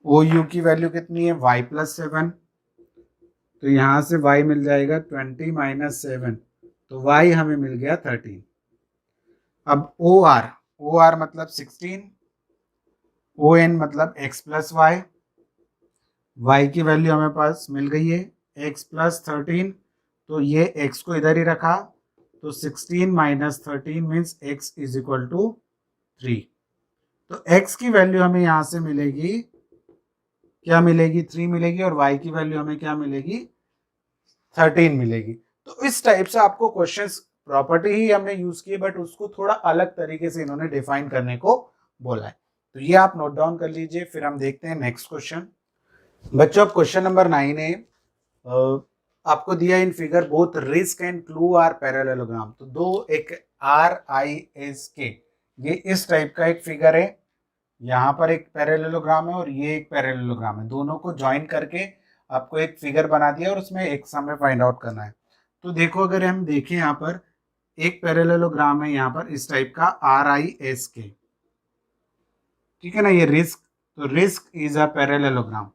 OU की वैल्यू कितनी है? y plus 7। तो यहां से y मिल जाएगा 20 माइनस 7। तो y हमें मिल गया 13। अब OR मतलब 16, ON मतलब x प्लस वाई। y की वैल्यू हमें पास मिल गई है x प्लस 13। तो ये x को इधर ही रखा, तो 16 minus 13 means x is equal to 3। तो x की वैल्यू हमें यहां से मिलेगी, क्या मिलेगी? 3 मिलेगी। और y की वैल्यू हमें क्या मिलेगी? 13 मिलेगी। तो इस टाइप से आपको क्वेश्चंस, प्रॉपर्टी ही हमने यूज की, बट उसको थोड़ा अलग तरीके से इन्होंने डिफाइन करने को बोला है। तो ये आप नोट डाउन कर लीजिए। फिर हम देखते हैं नेक्स्ट क्वेश्चन। बच्चों क्वेश्चन नंबर 9 है, आपको दिया in figure both RISK and CLUE are parallelogram. तो दो, एक RISK, ये इस टाइप का एक फिगर है। यहाँ पर एक पैरेललोग्राम है और ये एक पैरेललोग्राम है। दोनों को ज्वाइन करके आपको एक फिगर बना दिया और उसमें एक समय फाइंड आउट करना है। तो देखो, अगर हम देखें यहाँ पर एक पैरेललोग्राम है यहाँ पर इस टाइप का RISK। ठीक है ना, ये रिस्क, तो रिस्क इज अ पैरेललोग्राम।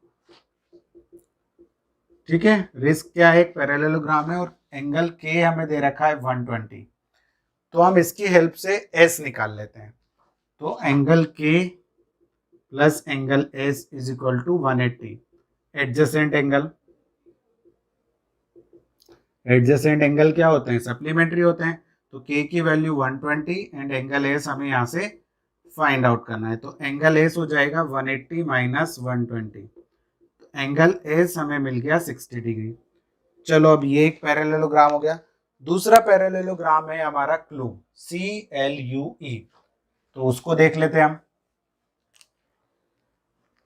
ठीक है, रिस्क क्या है? एक पैरेललोग्राम है और एंगल K हमें दे रखा है 120। तो हम इसकी हेल्प से S निकाल लेते हैं। तो angle K plus angle S is equal to 180। Adjacent angle, adjacent angle क्या होते हैं? सप्लीमेंट्री होते हैं। तो K की वैल्यू 120 एंड एंगल S हमें यहाँ से फाइंड आउट करना है। तो एंगल S हो जाएगा 180 माइनस 120। तो एंगल S हमें मिल गया 60 डिग्री। चलो, अब ये एक पैरेललोग्राम हो गया। दूसरा पैरेललोग्राम है हमारा CLUE। तो उसको देख लेते हैं हम।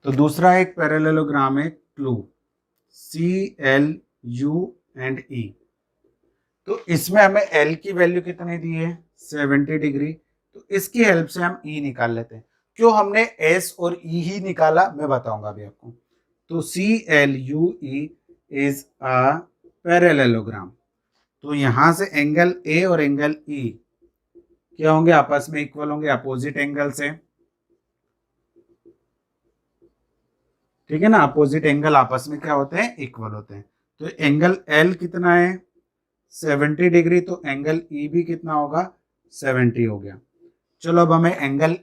तो दूसरा एक पैरेललोग्राम है क्लू, CLU&E। तो इसमें हमें L की वैल्यू कितनी दी है, 70 डिग्री। तो इसकी हेल्प से हम E निकाल लेते हैं। क्यों हमने S और E ही निकाला मैं बताऊंगा अभी आपको। तो CLUE इज अ पैरेललोग्राम। तो यहां से एंगल A और एंगल E क्या होंगे, आपस में इक्वल होंगे, अपोजिट एंगल से। ठीक है ना, अपोजिट एंगल आपस में क्या होते हैं, इक्वल होते हैं। तो एंगल L कितना है, 70 डिग्री। तो एंगल E भी कितना होगा, 70 हो गया। चलो अब हमें एंगल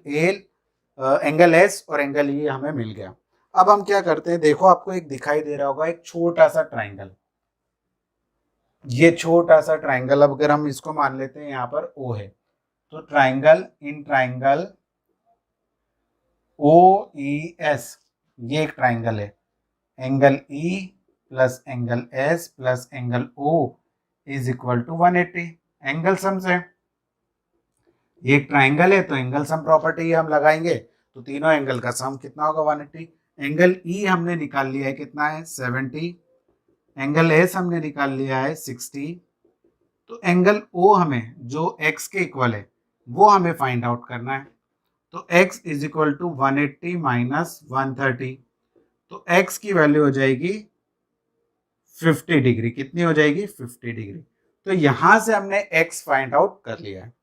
S और एंगल E हमें मिल गया। अब हम क्या करते हैं, देखो आपको एक दिखाई दे रहा होगा एक छोटा सा ट्राइंगल। ये छोटा सा ट्राइंगल, अब अगर हम इसको मान लेते हैं यहाँ पर O है, तो ट्राइंगल OES ये एक ट्राइंगल है। Angle E plus angle S plus angle O is equal to 180। Angle sum से ये एक ट्राइंगल है तो एंगल सम प्रॉपर्टी हम लगाएंगे, तो तीनों एंगल का सम कितना होगा, 180। एंगल E हमने निकाल लिया है, कितना है, 70। एंगल S हमने निकाल लिया है 60। तो एंगल O हमें जो x के इक्वल है वो हमें फाइंड आउट करना है। तो x is equal to 180 minus 130। तो x की वैल्यू हो जाएगी 50 डिग्री। कितनी हो जाएगी, 50 डिग्री। तो यहां से हमने x फाइंड आउट कर लिया है।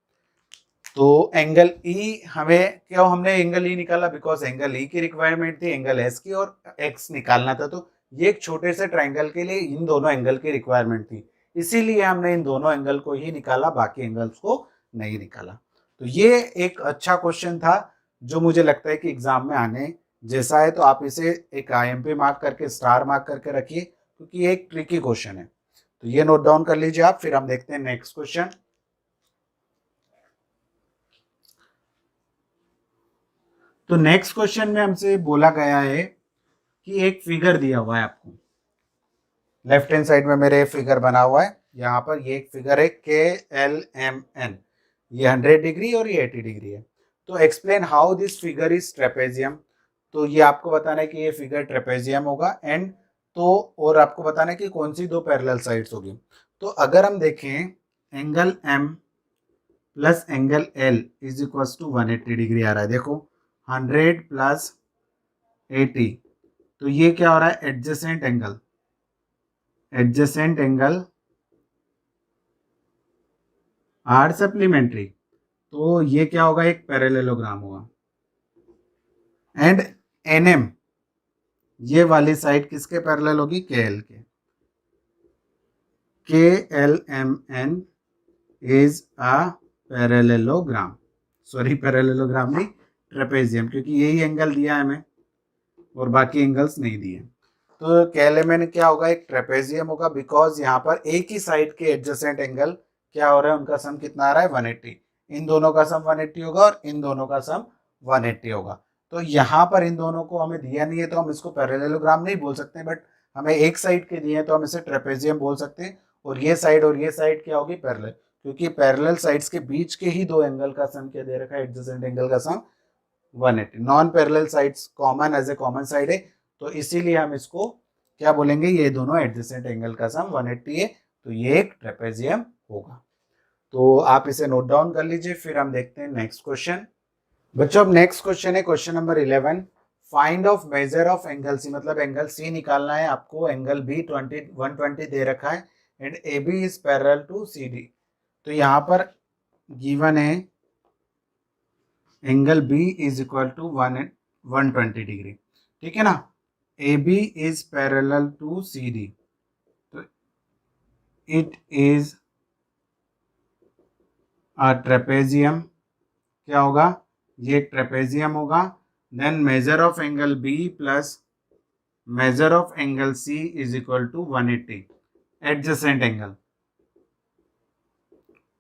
तो एंगल E हमें, क्यों हमने एंगल E निकाला, बिकॉज एंगल E की रिक्वायरमेंट थी एंगल S की, और x निकालना था। तो ये एक छोटे से ट्राइंगल के लिए इन दोनों एंगल की रिक्वायरमेंट थी, इसीलिए हमने इन दोनों एंगल को ही निकाला, बाकी एंगल्स को नहीं निकाला। तो ये एक अच्छा क्वेश्चन था जो मुझे लगता है कि एग्जाम में आने जैसा है। तो आप इसे एक IMP मार्क करके, स्टार मार्क करके रखिए, क्योंकि ये एक ट्रिकी क्वेश्चन है। तो ये नोट डाउन कर लीजिए आप। फिर हम देखते हैं नेक्स्ट क्वेश्चन। तो नेक्स्ट क्वेश्चन में हमसे बोला गया है कि एक फिगर दिया हुआ है आपको, लेफ्ट हैंड साइड में मेरे फिगर बना हुआ है। यहाँ पर ये एक फिगर है KLMN, ये 100 डिग्री और ये 80 डिग्री है। तो explain how this figure is trapezium. तो ये आपको बताना है कि ये फिगर ट्रेपेजियम होगा। एंड तो और आपको बताना है कि कौन सी दो पैरेलल साइड्स होगी। तो अगर हम देखें, angle M plus angle L is equal to 180 degree आ रहा है। देखो 100 प्लस 80, तो ये क्या हो रहा है, एडजेसेंट एंगल आर सप्लीमेंट्री। तो ये क्या होगा, एक पैरेललोग्राम होगा। एंड NM ये वाली साइड किसके पैरेलल होगी, KL के। KLMN is a parallelogram, sorry parallelogram नहीं, ट्रेपेजियम, क्योंकि यही एंगल दिया है हमें और बाकी एंगल्स नहीं दिए। तो KLMN क्या होगा, एक ट्रेपेजियम होगा, बिकॉज यहाँ पर एक ही साइड के एडजेसेंट एंगल क्या हो रहा है, उनका सम कितना आ रहा है, 180। इन दोनों का सम 180 होगा और इन दोनों का सम 180 होगा। तो यहाँ पर इन दोनों को हमें दिया नहीं है तो हम इसको पैरेललोग्राम नहीं बोल सकते, बट हमें एक साइड के दिए हैं तो हम इसे ट्रेपेजियम बोल सकते हैं। और ये साइड क्या होगी, पैरेलल, क्योंकि पैरेलल साइड्स के बीच के ही दो एंगल का सम क्या दे रखा है, एडजेसेंट एंगल का sum 180। Non parallel sides common as a common side है, तो इसीलिए हम इसको क्या बोलेंगे, ये दोनों एडजेसेंट एंगल का सम 180 है, तो ये एक ट्रेपेजियम होगा। तो आप इसे नोट डाउन कर लीजिए। फिर हम देखते हैं नेक्स्ट क्वेश्चन। बच्चों अब नेक्स्ट क्वेश्चन है question number 11। Find of major of angle C, मतलब एंगल C निकालना है आपको। एंगल B 120 दे रखा है and AB is parallel to CD। तो यहाँ पर गिवन है angle B is equal to 120 degree. ठीक है ना, AB is parallel to CD, तो इट इज अ ट्रेपेजियम। क्या होगा, ये ट्रेपेजियम होगा। Then measure of angle B plus measure of angle C is equal to 180, adjacent angle.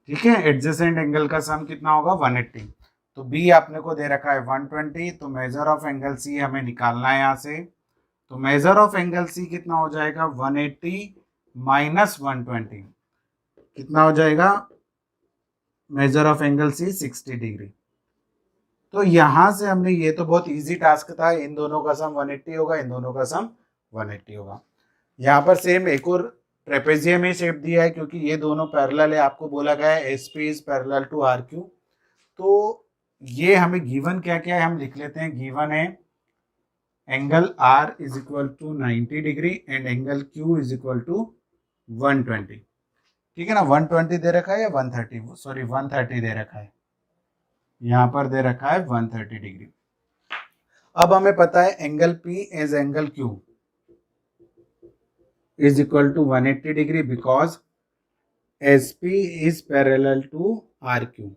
ठीक है, एडजेसेंट एंगल का सम कितना होगा, 180। तो B आपने को दे रखा है 120, तो मेजर ऑफ एंगल C हमें निकालना है यहाँ से। तो मेजर ऑफ एंगल C कितना हो जाएगा, 180 माइनस 120, कितना हो जाएगा, major of angle C 60 degree. तो यहां से हमने, ये तो बहुत इजी टास्क था, इन दोनों का सम 180 होगा, इन दोनों का सम 180 होगा। यहाँ पर सेम एक और ट्रेपेजियम ही शेप दिया है, क्योंकि ये दोनों पैरेलल है, आपको बोला गया है SP is parallel to R Q. तो ये हमें गिवन क्या क्या है हम लिख लेते हैं। गिवन है angle R is equal to 90 degree and angle Q is equal to 120। ठीक है ना, 120 दे रखा है या 130, सॉरी 130 दे रखा है, यहाँ पर दे रखा है 130 डिग्री। अब हमें पता है angle P is angle Q is equal to 180 degree because S P is parallel to R Q.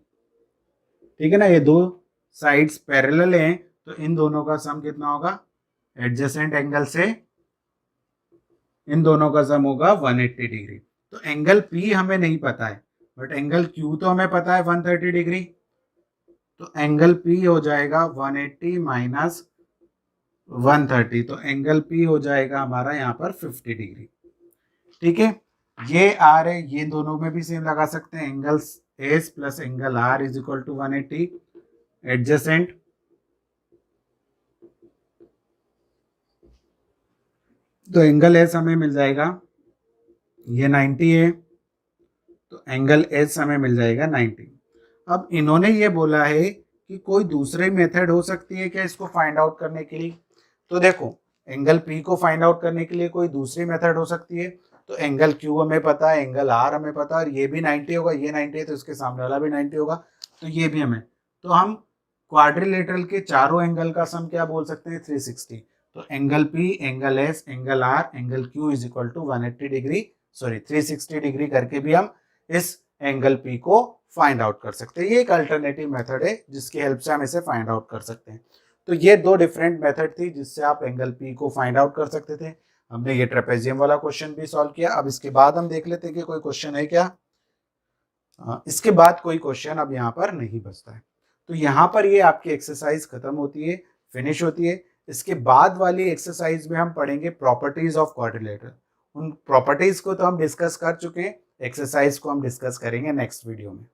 ठीक है ना, ये दो साइड्स पैरेलल हैं, तो इन दोनों का सम कितना होगा, एडजेसेंट एंगल से इन दोनों का सम होगा 180 डिग्री। तो एंगल पी हमें नहीं पता है, बट एंगल क्यू तो हमें पता है 130 डिग्री। तो एंगल पी हो जाएगा 180 माइनस 130, तो एंगल पी हो जाएगा हमारा यहाँ पर 50 डिग्री। ठीक है, ये आर है, ये दोनों में भी सेम लगा सकते हैं, angle S plus angle R is equal to 180 adjacent. तो एंगल एस हमें मिल जाएगा, ये 90 है, तो एंगल एस हमें मिल जाएगा 90। अब इन्होंने ये बोला है कि कोई दूसरी मेथड हो सकती है क्या इसको फाइंड आउट करने के लिए। तो देखो, एंगल पी को फाइंड आउट करने के लिए कोई दूसरी मेथड हो सकती है। तो एंगल क्यू हमें पता है, एंगल आर हमें पता है, और ये भी 90 होगा, ये 90 है तो इसके सामने वाला भी 90 होगा, तो ये भी हमें। तो हम क्वाड्रिलेटरल के चारों एंगल का सम क्या बोल सकते हैं, 360। तो angle P, angle S, angle R, angle Q is equal to 180 degree, sorry 360 degree करके भी हम इस एंगल पी को फाइंड आउट कर सकते हैं। ये एक अल्टरनेटिव मेथड है जिसकी हेल्प से हम इसे फाइंड आउट कर सकते हैं। तो ये दो डिफरेंट मेथड थी जिससे आप एंगल पी को फाइंड आउट कर सकते थे। हमने ये ट्रेपेजियम वाला क्वेश्चन भी सॉल्व किया। अब इसके बाद हम देख लेते हैं कि कोई क्वेश्चन है क्या। इसके बाद कोई क्वेश्चन अब यहाँ पर नहीं बचता है। तो यहाँ पर ये आपकी एक्सरसाइज खत्म होती है, फिनिश होती है। इसके बाद वाली एक्सरसाइज में हम पढ़ेंगे प्रॉपर्टीज ऑफ क्वाड्रिलेटरल। उन प्रॉपर्टीज को तो हम डिस्कस कर चुके हैं, एक्सरसाइज को हम डिस्कस करेंगे नेक्स्ट वीडियो में।